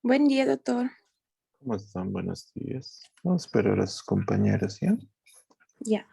Buen día, doctor. ¿Cómo están? Buenos días. Vamos a esperar a sus compañeros, ¿ya? Ya.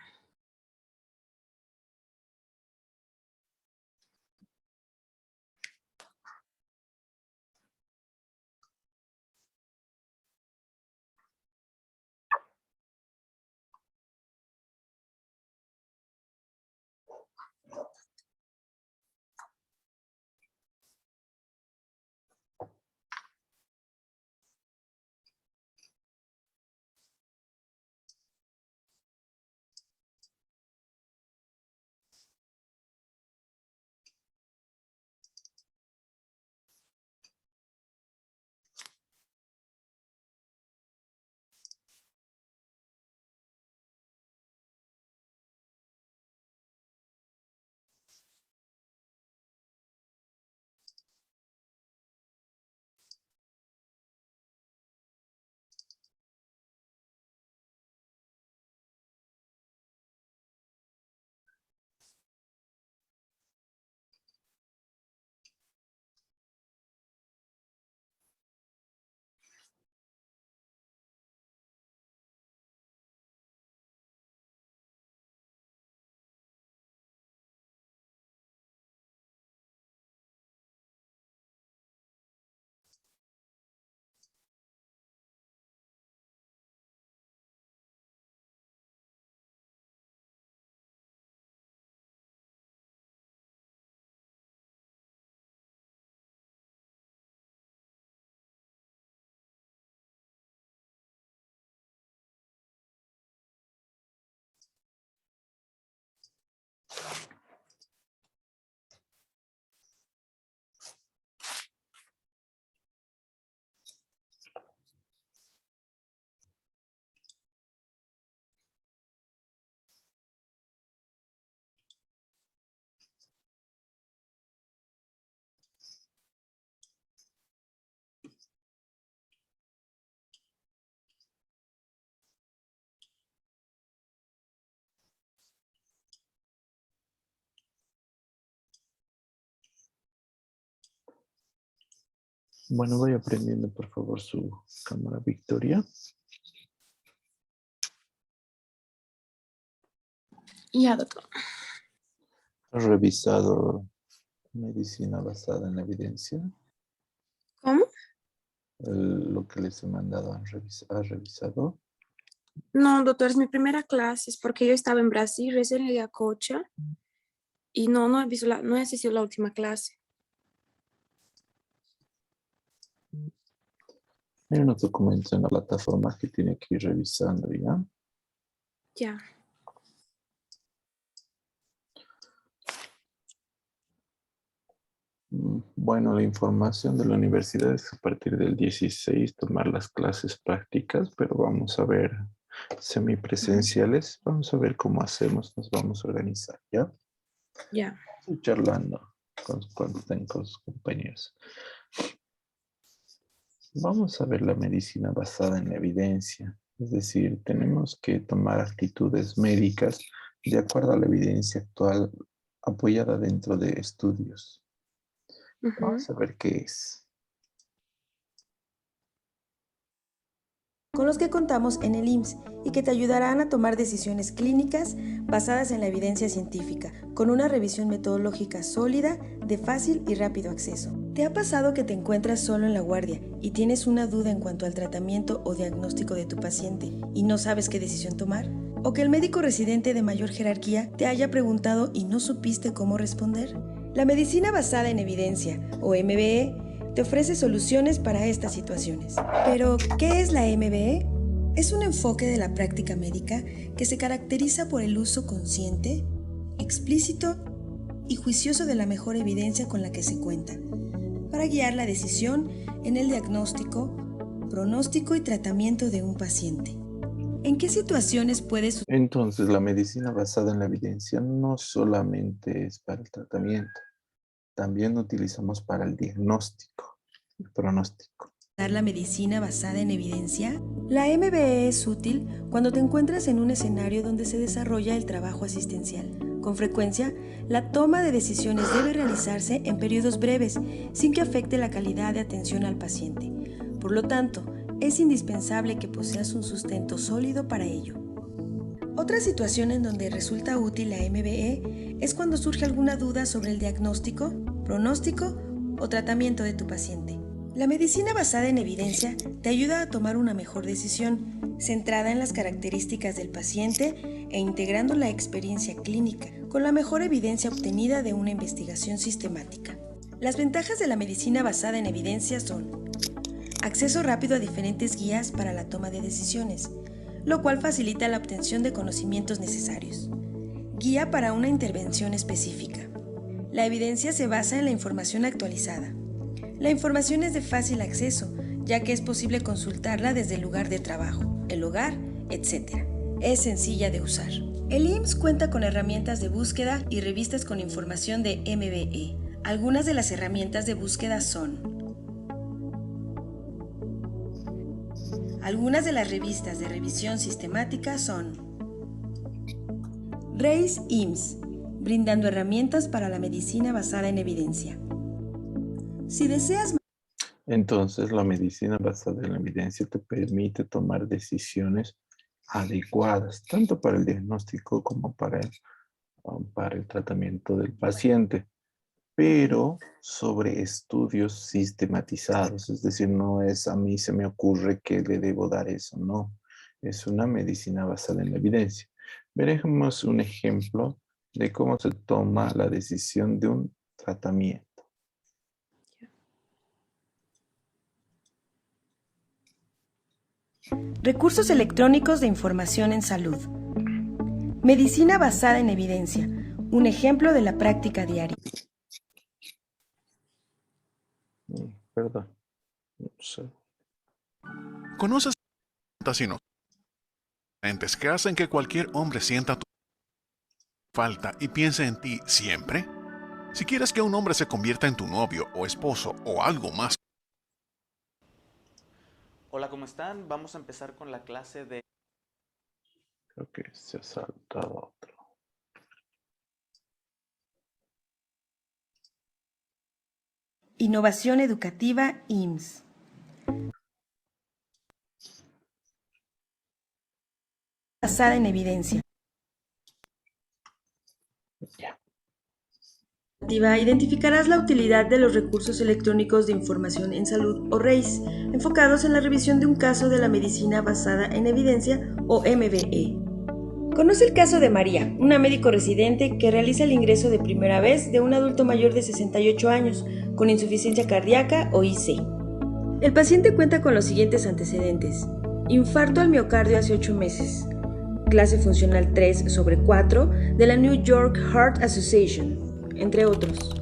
Bueno, vaya prendiendo por favor su cámara, Victoria. Ya, doctor. ¿Has revisado medicina basada en evidencia? ¿Cómo? Lo que les he mandado, ¿has revisado? No, doctor, es mi primera clase. Es porque yo estaba en Brasil, recién llegué a Cocha. Y no he visto no he asistido a la última clase. Hay unos documentos en la plataforma que tiene que ir revisando, ¿ya? Ya. Bueno, la información de la universidad es a partir del 16 tomar las clases prácticas, pero vamos a ver semipresenciales. Vamos a ver cómo hacemos, nos vamos a organizar, ¿ya? Ya. Estoy charlando cuando estén con sus compañeros. Vamos a ver la medicina basada en la evidencia. Es decir, tenemos que tomar actitudes médicas de acuerdo a la evidencia actual apoyada dentro de estudios. Vamos a ver qué es. Con los que contamos en el IMSS y que te ayudarán a tomar decisiones clínicas basadas en la evidencia científica, con una revisión metodológica sólida, de fácil y rápido acceso. ¿Te ha pasado que te encuentras solo en la guardia y tienes una duda en cuanto al tratamiento o diagnóstico de tu paciente y no sabes qué decisión tomar? ¿O que el médico residente de mayor jerarquía te haya preguntado y no supiste cómo responder? La medicina basada en evidencia, o MBE, te ofrece soluciones para estas situaciones. Pero, ¿qué es la MBE? Es un enfoque de la práctica médica que se caracteriza por el uso consciente, explícito y juicioso de la mejor evidencia con la que se cuenta, para guiar la decisión en el diagnóstico, pronóstico y tratamiento de un paciente. ¿En qué situaciones puedes? Entonces, la medicina basada en la evidencia no solamente es para el tratamiento, también utilizamos para el diagnóstico y pronóstico. la medicina basada en evidencia? La MBE es útil cuando te encuentras en un escenario donde se desarrolla el trabajo asistencial. Con frecuencia, la toma de decisiones debe realizarse en periodos breves, sin que afecte la calidad de atención al paciente. Por lo tanto, es indispensable que poseas un sustento sólido para ello. Otra situación en donde resulta útil la MBE es cuando surge alguna duda sobre el diagnóstico, pronóstico o tratamiento de tu paciente. La medicina basada en evidencia te ayuda a tomar una mejor decisión, centrada en las características del paciente e integrando la experiencia clínica con la mejor evidencia obtenida de una investigación sistemática. Las ventajas de la medicina basada en evidencia son acceso rápido a diferentes guías para la toma de decisiones, lo cual facilita la obtención de conocimientos necesarios. Guía para una intervención específica. La evidencia se basa en la información actualizada. La información es de fácil acceso, ya que es posible consultarla desde el lugar de trabajo, el hogar, etc. Es sencilla de usar. El IMSS cuenta con herramientas de búsqueda y revistas con información de MBE. Algunas de las herramientas de búsqueda son: algunas de las revistas de revisión sistemática son RACE IMSS, brindando herramientas para la medicina basada en evidencia. Si deseas... Entonces, la medicina basada en la evidencia te permite tomar decisiones adecuadas, tanto para el diagnóstico como para el tratamiento del paciente, pero sobre estudios sistematizados. Es decir, no es a mí se me ocurre que le debo dar eso, no. Es una medicina basada en la evidencia. Veremos un ejemplo de cómo se toma la decisión de un tratamiento. Recursos electrónicos de información en salud. Medicina basada en evidencia, un ejemplo de la práctica diaria. Perdón. No sé. ¿Conoces inocentes que hacen que cualquier hombre sienta tu falta y piense en ti siempre? Si quieres que un hombre se convierta en tu novio o esposo o algo más. Hola, ¿cómo están? Vamos a empezar con la clase de... Creo que se ha saltado otro. Innovación educativa IMSS. Basada en evidencia. Ya. Identificarás la utilidad de los recursos electrónicos de información en salud o RACE, enfocados en la revisión de un caso de la medicina basada en evidencia o MBE. Conoce el caso de María, una médico residente que realiza el ingreso de primera vez de un adulto mayor de 68 años con insuficiencia cardíaca o IC. El paciente cuenta con los siguientes antecedentes: infarto al miocardio hace 8 meses, clase funcional 3/4 de la New York Heart Association, entre otros.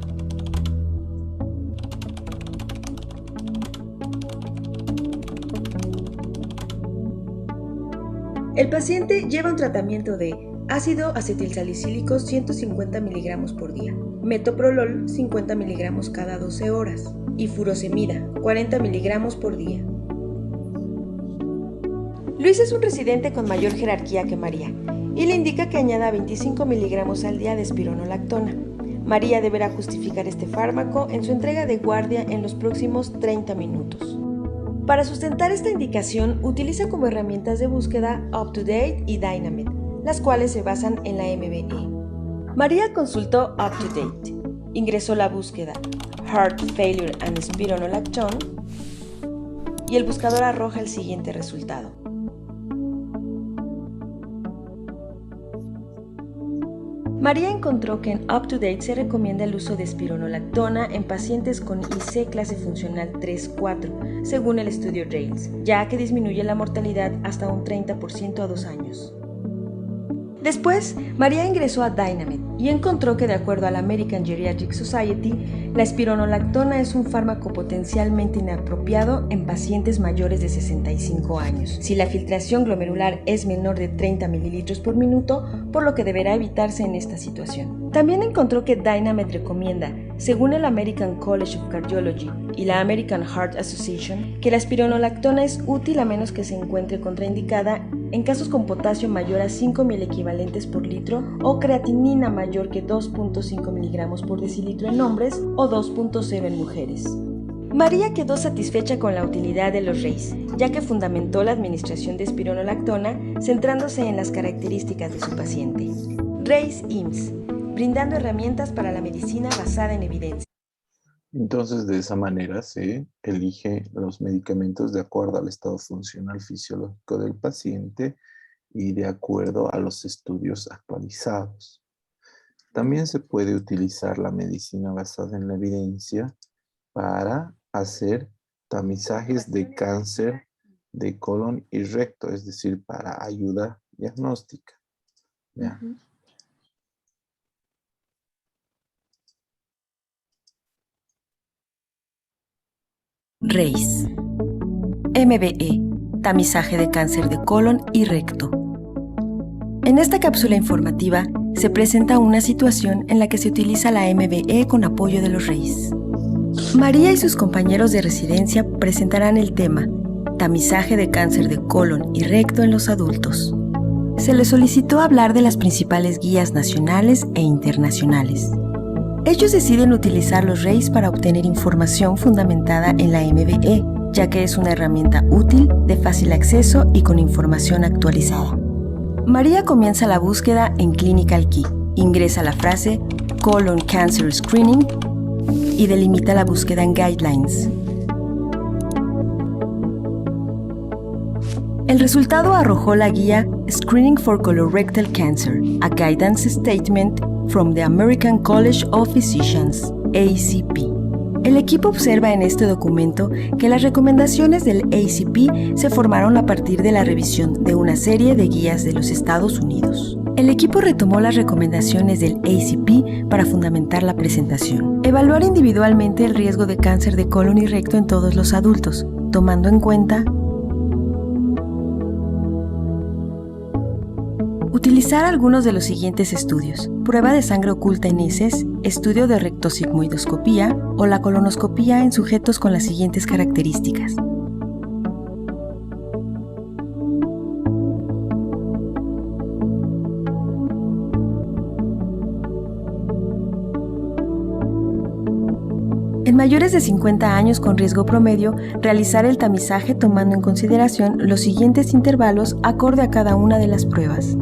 El paciente lleva un tratamiento de ácido acetilsalicílico 150 miligramos por día, metoprolol 50 miligramos cada 12 horas y furosemida 40 miligramos por día. Luis es un residente con mayor jerarquía que María y le indica que añada 25 miligramos al día de espironolactona. María deberá justificar este fármaco en su entrega de guardia en los próximos 30 minutos. Para sustentar esta indicación, utiliza como herramientas de búsqueda UpToDate y Dynamit, las cuales se basan en la MBE. María consultó UpToDate, ingresó la búsqueda Heart Failure and Spironolactone y el buscador arroja el siguiente resultado. María encontró que en UpToDate se recomienda el uso de espironolactona en pacientes con IC clase funcional 3-4, según el estudio RAILS, ya que disminuye la mortalidad hasta un 30% a 2 años. Después, María ingresó a Dynamit y encontró que, de acuerdo a la American Geriatric Society, la espironolactona es un fármaco potencialmente inapropiado en pacientes mayores de 65 años, si la filtración glomerular es menor de 30 mililitros por minuto, por lo que deberá evitarse en esta situación. También encontró que Dynamed recomienda, según el American College of Cardiology y la American Heart Association, que la espironolactona es útil a menos que se encuentre contraindicada en casos con potasio mayor a 5.000 equivalentes por litro o creatinina mayor que 2.5 miligramos por decilitro en hombres o 2.0 en mujeres. María quedó satisfecha con la utilidad de los RACE, ya que fundamentó la administración de espironolactona centrándose en las características de su paciente. RACE IMSS, brindando herramientas para la medicina basada en evidencia. Entonces, de esa manera se elige los medicamentos de acuerdo al estado funcional fisiológico del paciente y de acuerdo a los estudios actualizados. También se puede utilizar la medicina basada en la evidencia para hacer tamizajes de cáncer de colon y recto, es decir, para ayuda diagnóstica. Vean. Ujú. RACE. MBE, tamizaje de cáncer de colon y recto. En esta cápsula informativa se presenta una situación en la que se utiliza la MBE con apoyo de los RACE. María y sus compañeros de residencia presentarán el tema tamizaje de cáncer de colon y recto en los adultos. Se les solicitó hablar de las principales guías nacionales e internacionales. Ellos deciden utilizar los RACE para obtener información fundamentada en la MBE, ya que es una herramienta útil, de fácil acceso y con información actualizada. María comienza la búsqueda en Clinical Key, ingresa la frase Colon Cancer Screening y delimita la búsqueda en Guidelines. El resultado arrojó la guía Screening for Colorectal Cancer, a Guidance Statement from the American College of Physicians, ACP. El equipo observa en este documento que las recomendaciones del ACP se formaron a partir de la revisión de una serie de guías de los Estados Unidos. El equipo retomó las recomendaciones del ACP para fundamentar la presentación. Evaluar individualmente el riesgo de cáncer de colon y recto en todos los adultos, tomando en cuenta utilizar algunos de los siguientes estudios: prueba de sangre oculta en heces, estudio de rectosigmoidoscopía o la colonoscopía en sujetos con las siguientes características. En mayores de 50 años con riesgo promedio, realizar el tamizaje tomando en consideración los siguientes intervalos acorde a cada una de las pruebas.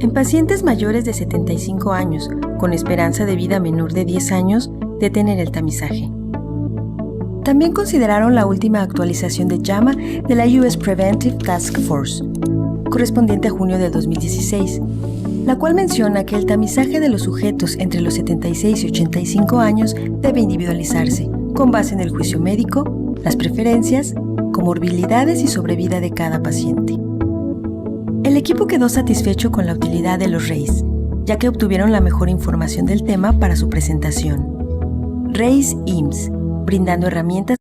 En pacientes mayores de 75 años, con esperanza de vida menor de 10 años, detener el tamizaje. También consideraron la última actualización de JAMA de la US Preventive Task Force, correspondiente a junio de 2016, la cual menciona que el tamizaje de los sujetos entre los 76 y 85 años debe individualizarse, con base en el juicio médico, las preferencias, comorbilidades y sobrevida de cada paciente. El equipo quedó satisfecho con la utilidad de los RACE, ya que obtuvieron la mejor información del tema para su presentación. RACE IMSS, brindando herramientas.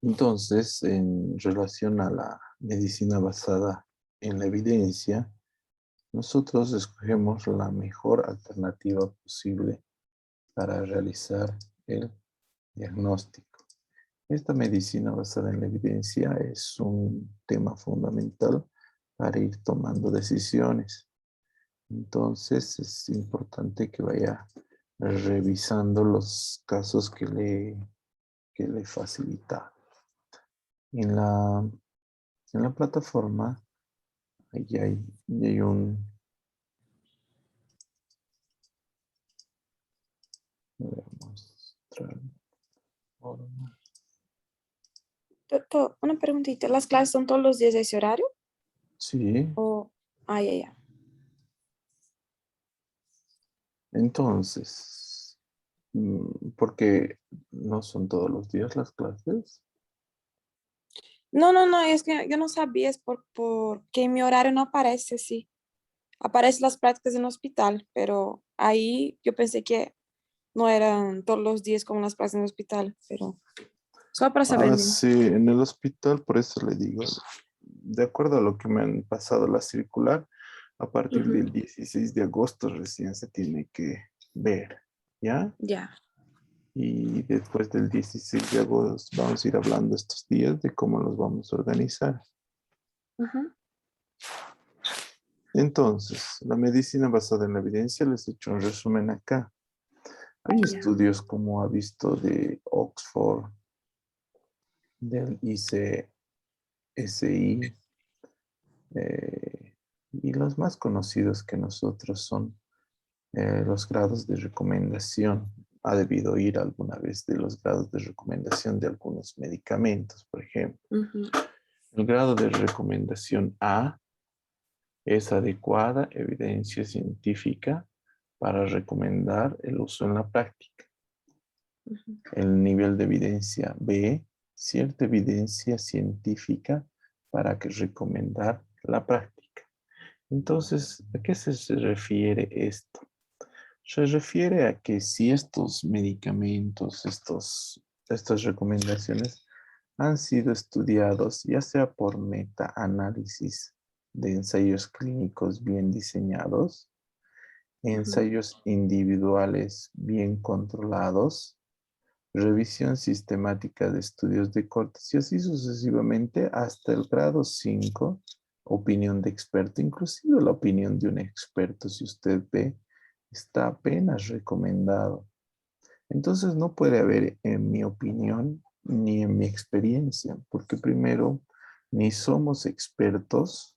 Entonces, en relación a la medicina basada en la evidencia, nosotros escogemos la mejor alternativa posible para realizar el diagnóstico. Esta medicina basada en la evidencia es un tema fundamental para ir tomando decisiones. Entonces, es importante que vaya revisando los casos que le facilita. En la plataforma, ahí hay un... Voy a mostrar. Una preguntita, ¿las clases son todos los días de ese horario? Sí, O, ya. entonces, porque no son todos los días las clases. No, es que yo no sabía, es porque en mi horario no aparece, sí. Aparecen las prácticas en hospital, pero ahí yo pensé que no eran todos los días como las prácticas en hospital, pero solo para saber Ah, bien. sí, en el hospital, por eso le digo, de acuerdo a lo que me han pasado la circular, a partir Ujú. del 16 de agosto recién se tiene que ver, ¿ya? Ya. Y después del 16 de agosto vamos a ir hablando estos días de cómo los vamos a organizar. Ujú. Entonces, la medicina basada en la evidencia, les he hecho un resumen acá. Hay Ya. estudios como ha visto de Oxford, del ICSI, y los más conocidos que nosotros son los grados de recomendación. Ha debido oír alguna vez de los grados de recomendación de algunos medicamentos, por ejemplo. Ujú. El grado de recomendación A es adecuada evidencia científica para recomendar el uso en la práctica. Ujú. El nivel de evidencia B, cierta evidencia científica para recomendar la práctica. Entonces, ¿a qué se refiere esto? Se refiere a que si estos medicamentos, estas recomendaciones han sido estudiados ya sea por metaanálisis de ensayos clínicos bien diseñados, Ujú. ensayos individuales bien controlados, revisión sistemática de estudios de cortes y así sucesivamente hasta el grado 5, opinión de experto, inclusive la opinión de un experto, si usted ve, está apenas recomendado. Entonces no puede haber, en mi opinión, ni en mi experiencia, porque primero, ni somos expertos,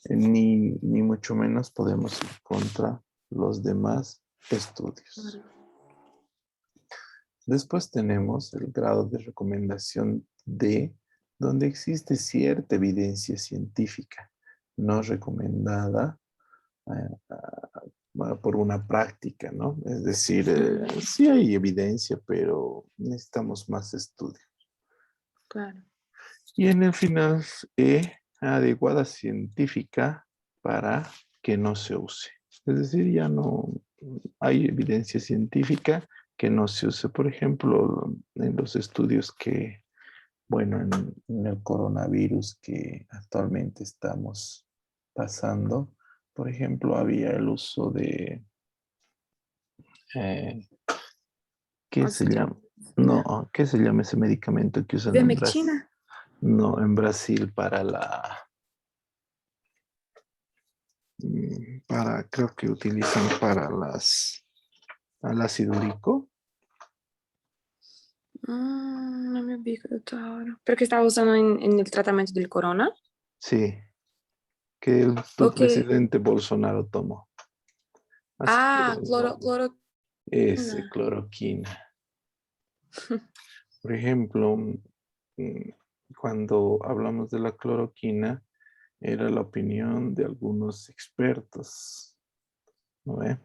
ni mucho menos podemos ir contra los demás estudios. Claro. Después tenemos el grado de recomendación D, donde existe cierta evidencia científica no recomendada por una práctica, ¿no? Es decir, Ujú. sí hay evidencia, pero necesitamos más estudio. Claro. Y en el final, E, adecuada científica para que no se use. Es decir, ya no hay evidencia científica que no se use. Por ejemplo, en los estudios que, bueno, en el coronavirus que actualmente estamos pasando, por ejemplo, había el uso de, eh, ¿qué se llama? Azitromicina. No, ¿qué se llama ese medicamento que usan en Brasil? Ivermectina. No, en Brasil creo que utilizan para al ácido úrico. No me ubico de todo ahora. ¿Pero que estaba usando en el tratamiento del corona? Sí, que el Ok. presidente Bolsonaro tomó. Así Ah, lleva el nombre. cloroquina. Ese, cloroquina. Por ejemplo, cuando hablamos de la cloroquina, era la opinión de algunos expertos, ¿no ve?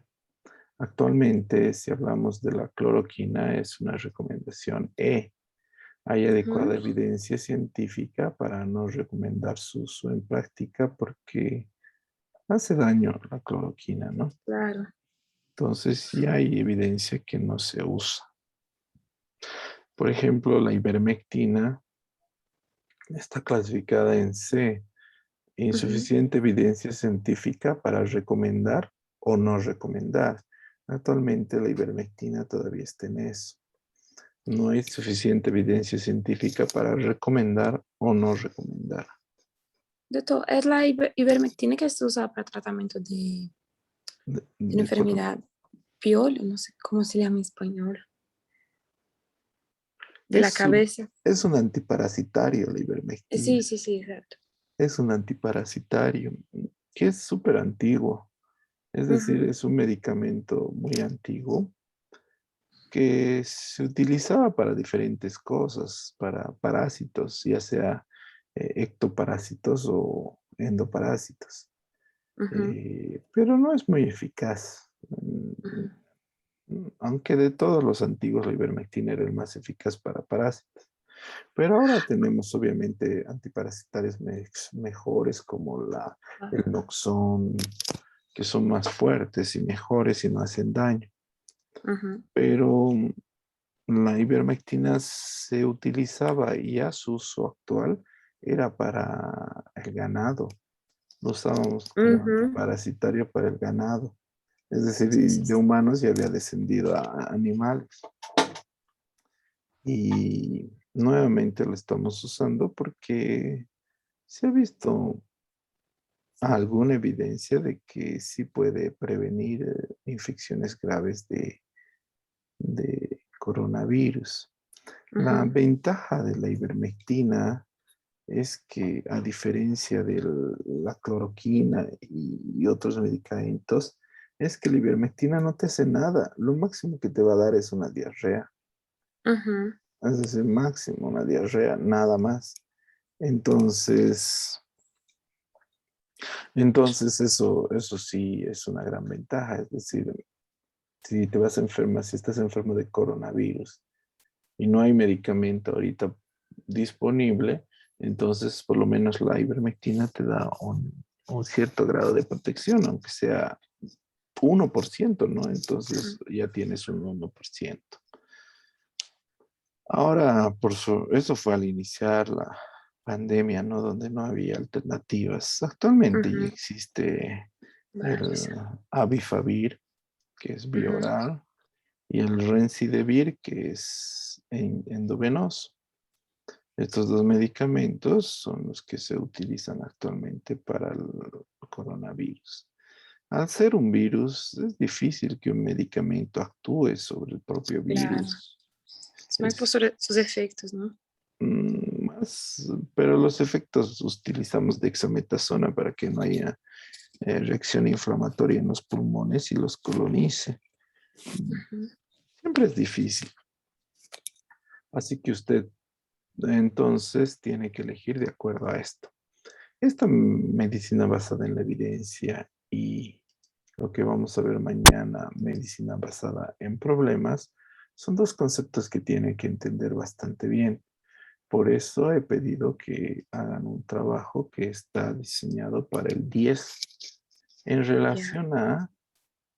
Actualmente, si hablamos de la cloroquina, es una recomendación E. Hay adecuada Ujú. evidencia científica para no recomendar su uso en práctica porque hace daño la cloroquina, ¿no? Claro. Entonces, sí hay evidencia que no se usa. Por ejemplo, la ivermectina está clasificada en C, Ujú. insuficiente evidencia científica para recomendar o no recomendar. Actualmente la ivermectina todavía está en eso. No hay suficiente evidencia científica para recomendar o no recomendar. De todo. Es la ivermectina que se usa para tratamiento de una De todo. enfermedad piol, no sé cómo se llama en español, de la Es un, cabeza. es un antiparasitario la ivermectina. Sí, exacto. Es un antiparasitario que es súper antiguo. Es decir, Ujú. es un medicamento muy antiguo que se utilizaba para diferentes cosas, para parásitos, ya sea ectoparásitos o endoparásitos. Ujú. Pero no es muy eficaz. Ujú. Aunque de todos los antiguos la ivermectina era el más eficaz para parásitos. Pero ahora tenemos obviamente antiparasitarios mejores como el Noxón, que son más fuertes y mejores y no hacen daño. Ujú. Pero la ivermectina se utilizaba y ya su uso actual era para el ganado. Lo usábamos como Ujú. antiparasitario para el ganado. Es decir, Sí, y sí, de sí. humanos ya había descendido a animales. Y nuevamente lo estamos usando porque se ha visto alguna evidencia de que sí puede prevenir infecciones graves de coronavirus. La Ujú. ventaja de la ivermectina es que a diferencia de la cloroquina y otros medicamentos, es que la ivermectina no te hace nada. Lo máximo que te va a dar es una diarrea. Ujú. Es decir, máximo una diarrea, nada más. Entonces, eso sí es una gran ventaja. Es decir, si te vas a enfermar, si estás enfermo de coronavirus y no hay medicamento ahorita disponible, entonces por lo menos la ivermectina te da un cierto grado de protección, aunque sea 1%, ¿no? Entonces Ujú. ya tienes un 1%. Ahora, eso fue al iniciar la pandemia, ¿no? Donde no había alternativas. Actualmente ya Ujú. existe el Varios. Avifavir, que es Ujú. bioral, y el Remdesivir, que es endovenoso. Estos dos medicamentos son los que se utilizan actualmente para el coronavirus. Al ser un virus, es difícil que un medicamento actúe sobre el propio Claro. virus. Es más por Es sus efectos, ¿no? más, pero los efectos utilizamos dexametasona para que no haya reacción inflamatoria en los pulmones y los colonice. Ujú. Siempre es difícil. Así que usted entonces tiene que elegir de acuerdo a esto. Esta medicina basada en la evidencia y lo que vamos a ver mañana, medicina basada en problemas, son dos conceptos que tiene que entender bastante bien. Por eso he pedido que hagan un trabajo que está diseñado para el 10 en Ya. relación a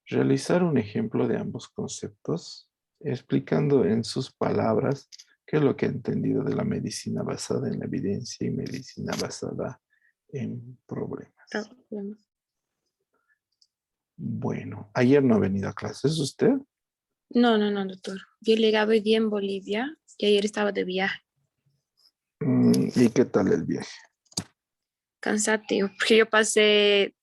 realizar un ejemplo de ambos conceptos, explicando en sus palabras qué es lo que he entendido de la medicina basada en la evidencia y medicina basada en problemas. Problemas. Bueno, ayer no ha venido a clases usted. No, no, no, doctor. Yo he llegado hoy día en Bolivia y ayer estaba de viaje. ¿Y qué tal el viaje? Cansativo, porque yo pasé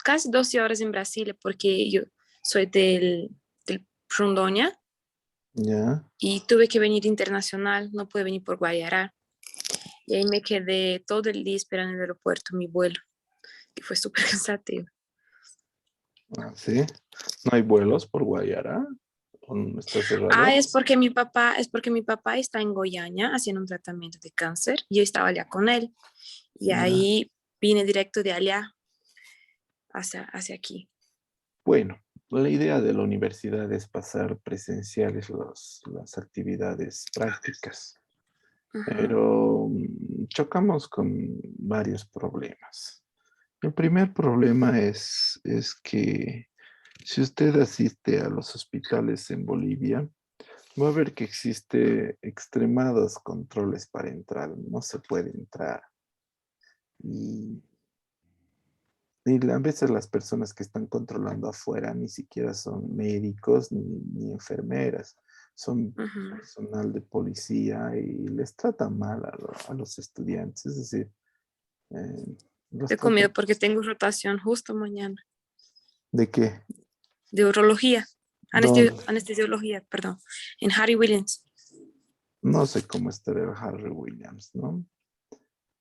casi 12 horas en Brasil porque yo soy del Rondônia ¿Ya? y tuve que venir internacional, no pude venir por Guayará. Y ahí me quedé todo el día esperando en el aeropuerto mi vuelo, que fue súper cansativo. Ah, ¿sí? ¿No hay vuelos por Guayara? ¿O no está Ah, cerrado? es porque mi papá está en Goiânia haciendo un tratamiento de cáncer y yo estaba allá con él. Y Ya. ahí vine directo de allá hacia aquí. Bueno, la idea de la universidad es pasar presenciales las actividades prácticas, Ujú. pero chocamos con varios problemas. El primer problema es que si usted asiste a los hospitales en Bolivia, va a ver que existe extremados controles para entrar, no se puede entrar. Y a veces las personas que están controlando afuera ni siquiera son médicos ni enfermeras, son Ujú. personal de policía y les tratan mal a los estudiantes, es decir, eh, los He comido tratan. porque tengo rotación justo mañana ¿De qué? de urología, ¿Dónde? anestesiología, perdón, en Harry Williams. No sé cómo estará el Harry Williams, ¿no?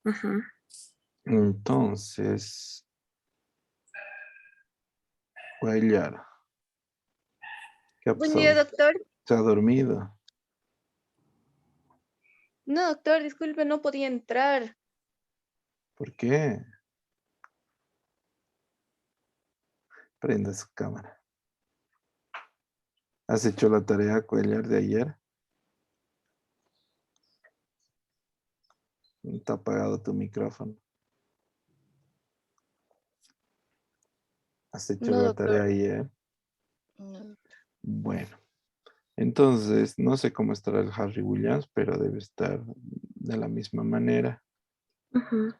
Ujú. Entonces, Guayar, ¿qué ha Buen día, pasado? doctor. ¿Se ha dormido? No, doctor, disculpe, no podía entrar. ¿Por qué? Prenda su cámara. ¿Has hecho la tarea, Cuellar, de ayer? Está apagado tu micrófono. Has hecho No, la doctor. tarea ayer. No. Bueno, entonces no sé cómo estará el Harry Williams, pero debe estar de la misma manera. Ujú.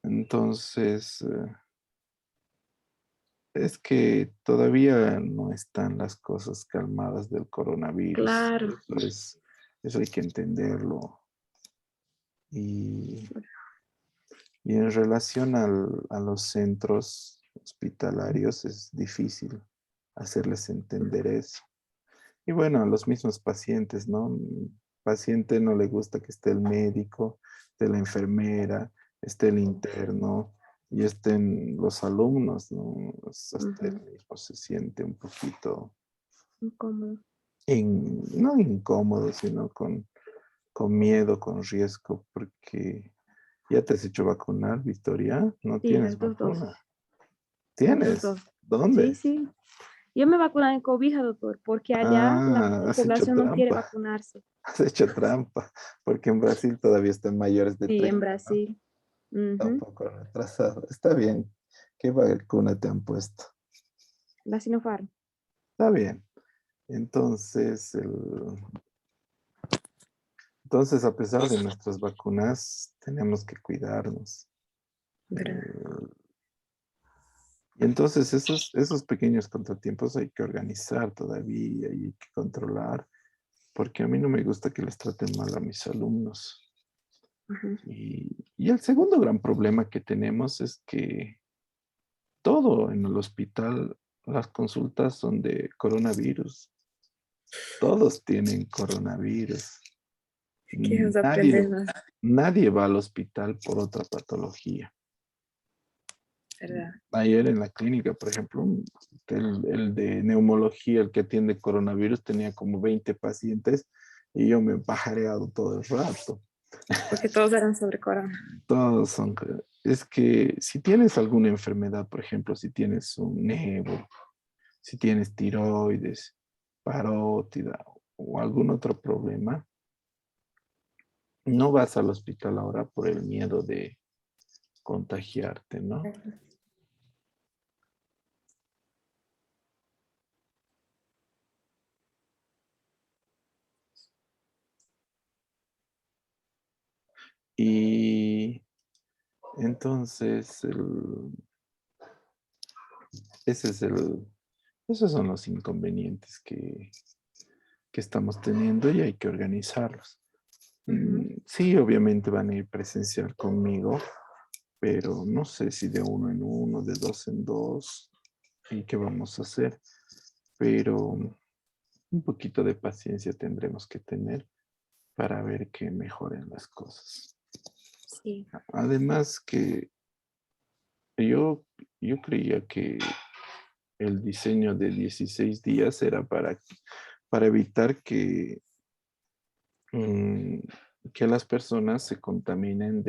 Entonces, es que todavía no están las cosas calmadas del coronavirus. Claro. Eso hay que entenderlo. Y en relación a los centros hospitalarios es difícil hacerles entender eso. Y bueno, a los mismos pacientes, ¿no? Paciente no le gusta que esté el médico, esté la enfermera, esté el interno y estén los alumnos, ¿no? Hasta él Ujú. mismo se siente un poquito, Incómodo. no incómodo, sino con miedo, con riesgo, porque ya te has hecho vacunar, Victoria, no Sí, tienes las dos dosis. vacuna. Las dos ¿Tienes? dosis. Sí, ¿Dónde? sí. Yo me vacuné en cobija, doctor, porque allá Ah, la has hecho población no quiere trampa. vacunarse. Has hecho trampa, porque en Brasil todavía están mayores de Sí, en 30, ¿no? Brasil. Ujú. Tampoco retrasado. Está bien. ¿Qué vacuna te han puesto? La Sinopharm. Está bien. Entonces, entonces, a pesar de nuestras vacunas, tenemos que cuidarnos. ¿Verdad? Y entonces esos pequeños contratiempos hay que organizar todavía y hay que controlar, porque a mí no me gusta que les traten mal a mis alumnos. Ujú. Y el segundo gran problema que tenemos es que todo en el hospital, las consultas son de coronavirus. Todos tienen coronavirus. ¿Qué os Nadie, aprendes más? nadie va al hospital por otra patología. ¿Verdad? Ayer en la clínica, por ejemplo, el de neumología, el que atiende coronavirus, tenía como 20 pacientes y yo me he pajareado todo el rato. Porque todos eran sobre corona. Todos son... Es que si tienes alguna enfermedad, por ejemplo, si tienes un nevo, si tienes tiroides, parótida o algún otro problema, no vas al hospital ahora por el miedo de contagiarte, ¿no? Y entonces, ese es esos son los inconvenientes que estamos teniendo y hay que organizarlos. Sí, obviamente van a ir presencial conmigo, pero no sé si de uno en uno, de dos en dos, y qué vamos a hacer. Pero un poquito de paciencia tendremos que tener para ver que mejoren las cosas. Sí. Además que yo, yo creía que el diseño de 16 días era para evitar mm, que las personas se contaminen